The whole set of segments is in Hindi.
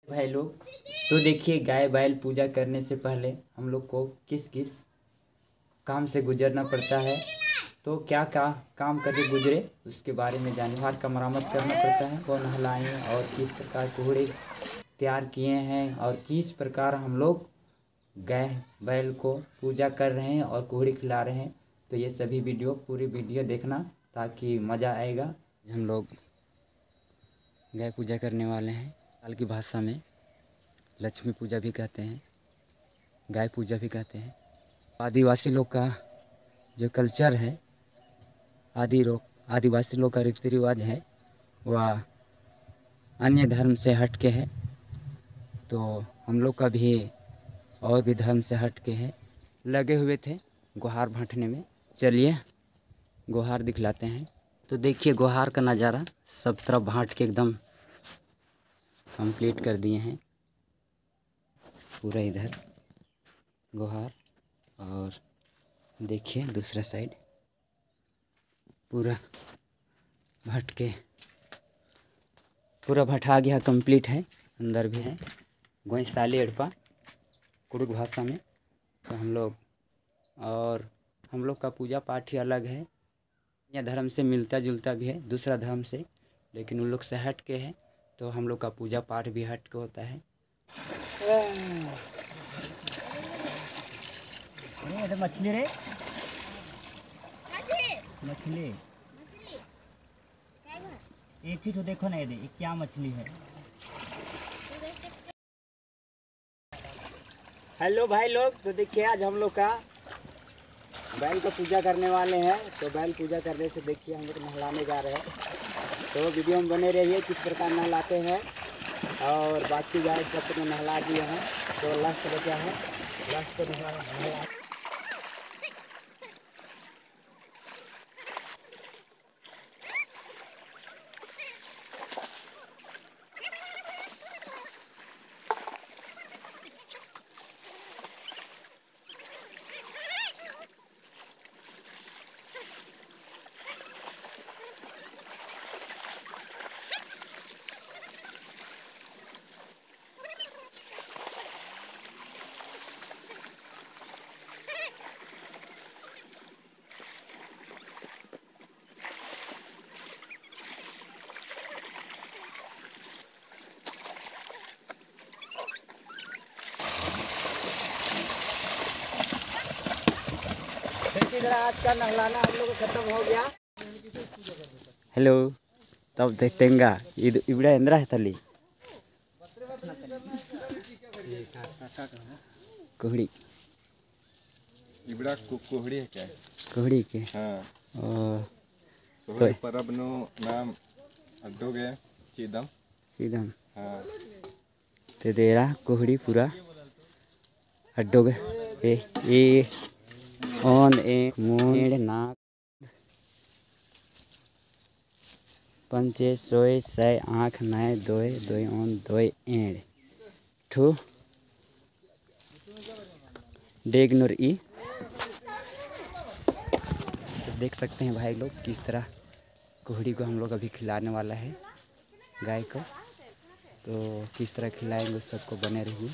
भाई लोग, तो देखिए गाय बैल पूजा करने से पहले हम लोग को किस किस काम से गुजरना पड़ता है। तो क्या क्या काम करके गुजरे उसके बारे में जाने। हाथ का मरम्मत करना पड़ता है, वो नहलाएँ और किस प्रकार कोहड़े तैयार किए हैं और किस प्रकार हम लोग गाय बैल को पूजा कर रहे हैं और कोहड़ी खिला रहे हैं। तो ये सभी वीडियो पूरी वीडियो देखना ताकि मज़ा आएगा। हम लोग गाय पूजा करने वाले हैं। साल की भाषा में लक्ष्मी पूजा भी कहते हैं, गाय पूजा भी कहते हैं। आदिवासी लोग का जो कल्चर है, आदिवासी लोग का रीति रिवाज है, वह अन्य धर्म से हट के है। तो हम लोग का भी और भी धर्म से हट के है। लगे हुए थे गुहार भांटने में। चलिए गुहार दिखलाते हैं। तो देखिए गुहार का नज़ारा, सब तरफ भांट के एकदम कंप्लीट कर दिए हैं पूरा इधर गुहार। और देखिए दूसरा साइड पूरा भट्टा गया, कंप्लीट है। अंदर भी है गोइसाली अड़पा कुड़ुक भाषा में। तो हम लोग का पूजा पाठ ही अलग है। यह धर्म से मिलता जुलता भी है, दूसरा धर्म से, लेकिन उन लोग से हट के है। तो हम लोग का पूजा पाठ भी हट के होता है। अरे मछली रे, मछली एक ही तो देखो ना, ये क्या मछली है। हेलो भाई लोग, तो देखिए आज हम लोग का बैल का पूजा करने वाले हैं। तो बैल पूजा करने से देखिए हम लोग नहलाने जा रहे हैं। तो वीडियो में बने रहिए किस प्रकार नहलाते हैं। और बाकी गाय सब तो नहला दिए हैं, तो लास्ट बचा है, लास्ट को नहला। इधर आज का नहलाना हम लोग खत्म हो गया। हेलो, तब देखतेंगा इबड़ा इंद्रा है तली कोहड़ी इबड़ा कोहड़ी है क्या? कोहड़ी के हाँ। तो परब नो नाम अड्डोगे सीदम सीधम हाँ। ते तेरा कोहड़ी पूरा अड्डोगे ए ऑन ए मूड नाक पंचे सोए सै आँख नए दोए दोए ऑन दोए एड़ ठू डेगनुर ई। तो देख सकते हैं भाई लोग किस तरह कोहड़ी को हम लोग अभी खिलाने वाला है गाय को। तो किस तरह खिलाएंगे सबको बने रहिए,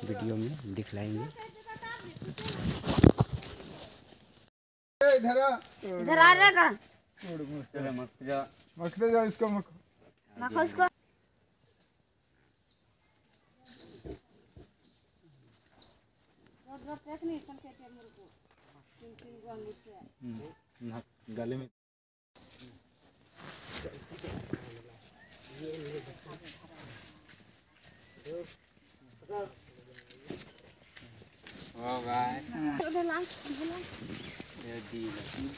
वीडियो में दिखलाएंगे। इधर आ रहेगा, मत जा इसको मखो इसको। गले में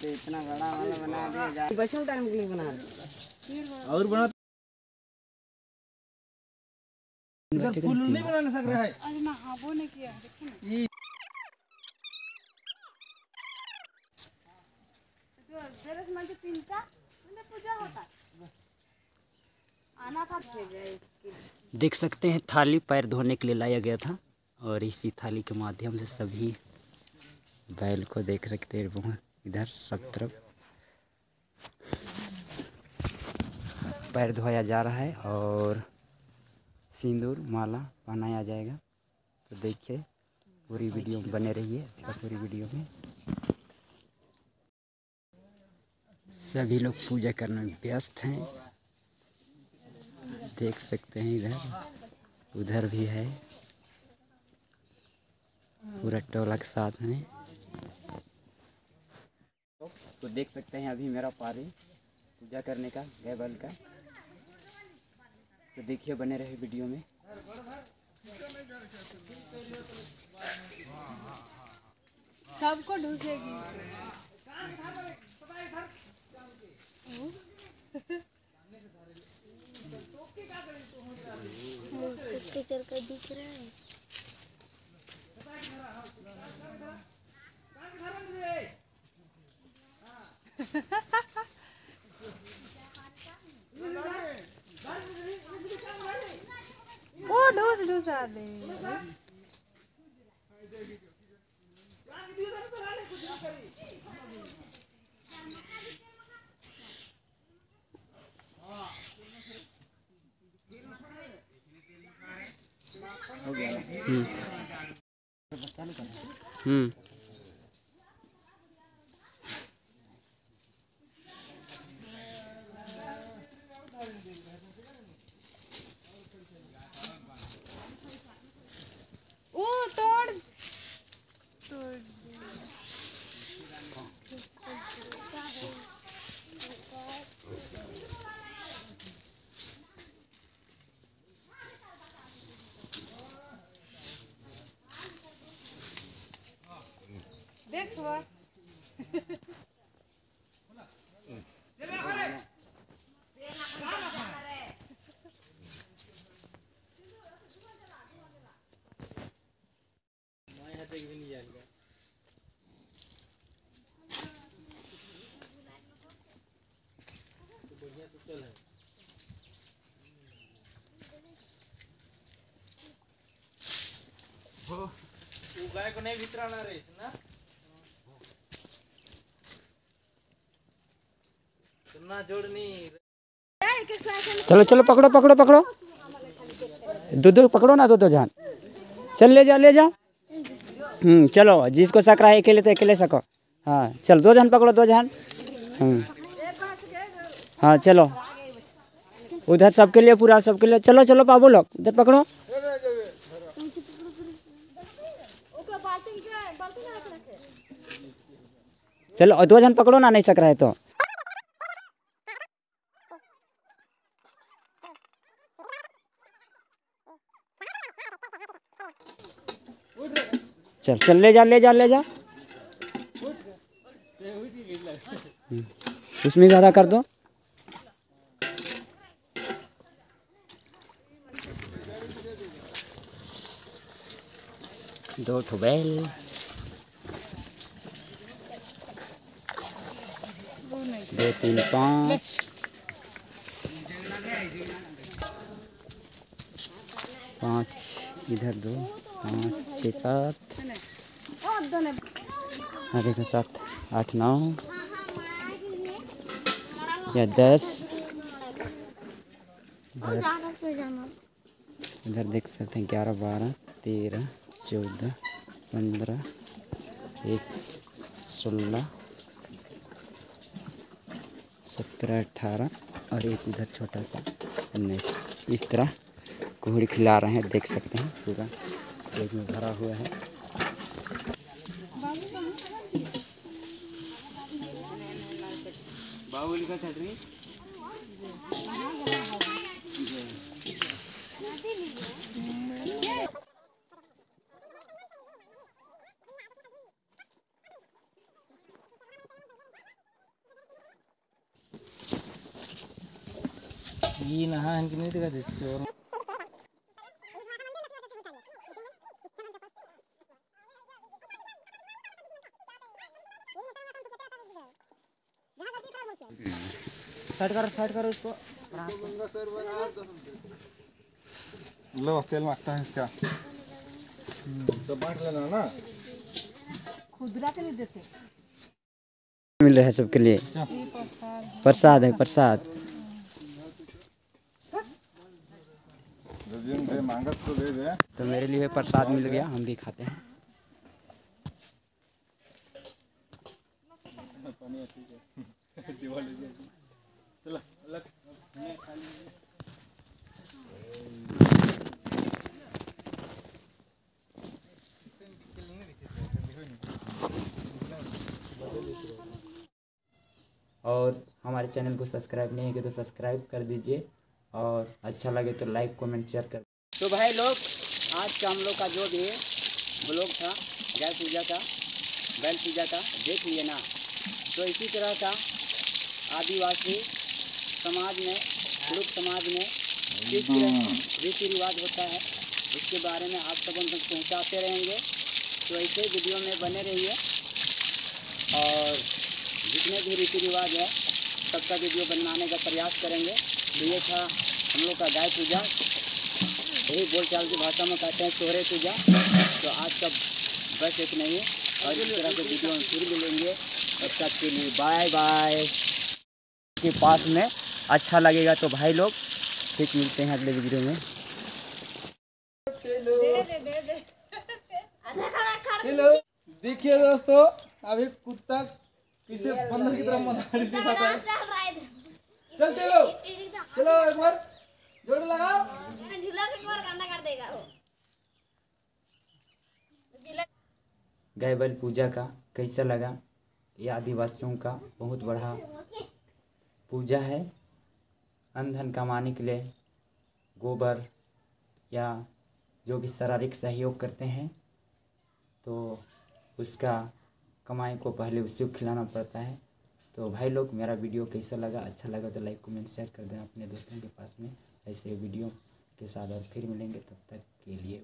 इतना बड़ा वाला बना दिया, बच्चों टाइम के लिए बना दिया। और बना फूल नहीं बना सक रहा है। आज ना हाबो ने किया, देखो ना दरस में चिंता उन्हें पूजा होता आना था। देख सकते हैं थाली पैर धोने के लिए लाया गया था, और इसी थाली के माध्यम से सभी बैल को देख सकते हैं। इधर सब तरफ पैर धोया जा रहा है और सिंदूर माला पहनाया जाएगा। तो देखिए पूरी वीडियो में बने रहिए, इसका पूरी वीडियो में। सभी लोग पूजा करने में व्यस्त हैं, देख सकते हैं। इधर उधर भी है, पूरा टोला के साथ में। तो देख सकते हैं अभी मेरा पारी पूजा करने का गाय बैल का। तो देखिए बने रहे वीडियो में। सबको ढूंढेगी। चल कर दिख रहा है। वो ढूंढा दे। हो गया ना? ओ तोड़ देख वो। गाय को नहीं भितराना रे ना ना जोड़नी। चलो चलो पकड़ो पकड़ो पकड़ो, दो पकड़ो ना, दो जान। चल ले जा ले जा। चलो जिसको सक रहा है अकेले तो अकेले सको। हाँ चल, 2 जन पकड़ो, 2 जन। हाँ चलो उधर सबके लिए, पूरा सबके लिए। चलो चलो बाबू लोग उधर पकड़ो। चलो 2 जन पकड़ो ना, नहीं सक रहा है तो। चल चल ले जा ले जा ले जा। उसमें ज़्यादा कर दो। दो ठो बैल, 2 3 5 5 इधर 2 5 6 7 देखो 7 8 9 या 10 इधर देख सकते हैं 11 12 13 14 15 1 16 17 18 और एक इधर छोटा सा 19। इस तरह कुहड़ी खिला रहे हैं, देख सकते हैं पूरा एक में भरा हुआ है। बाहुल का छटरी ये नहा इनकी नहीं दिखा देते और साइड करो उसको। लो तेल मांगता है इसका, तो बांट लेना ना। खुदरा के नहीं देते। मिल रहा है सबके लिए, प्रसाद है प्रसाद। रजियन दे संगत को दे दे। तो मेरे लिए प्रसाद मिल गया, हम भी खाते हैं। चलो अलग और हमारे चैनल को सब्सक्राइब नहीं किया तो सब्सक्राइब कर दीजिए, और अच्छा लगे तो लाइक कमेंट शेयर कर। तो भाई लोग, आज का हम लोग का जो भी ब्लॉग था गाय पूजा का, बैल पूजा का, देख लिए ना। तो इसी तरह का आदिवासी समाज में, लोक समाज में किस तरह रीति रिवाज होता है, उसके बारे में आप सब तक पहुँचाते रहेंगे। तो ऐसे वीडियो में बने रहिए, और जितने भी रीति रिवाज है सबका वीडियो बनाने का प्रयास करेंगे। तो ये था हम लोग का गाय पूजा, यही बोलचाल की भाषा में कहते हैं सोहरे पूजा। तो आज का बस इतना ही, और इस तरह के वीडियो में फिर मिलेंगे। तब तक के लिए बाय बाय। के पास में अच्छा लगेगा तो भाई लोग ठीक मिलते हैं अगले वीडियो में। हेलो, देखिए दोस्तों, अभी कुत्ता किसे बंदर की तरफ मनाली दिखाता है। चल चलो चलो, एक बार जोर लगाओ। गाय बैल पूजा का कैसा लगा? ये आदिवासियों का बहुत बड़ा पूजा है। अन्न धन कमाने के लिए गोबर या जो भी शारीरिक सहयोग करते हैं, तो उसका कमाई को पहले उसी को खिलाना पड़ता है। तो भाई लोग, मेरा वीडियो कैसा लगा? अच्छा लगा तो लाइक कमेंट शेयर कर दें अपने दोस्तों के पास में। ऐसे वीडियो के साथ और फिर मिलेंगे, तब तक के लिए।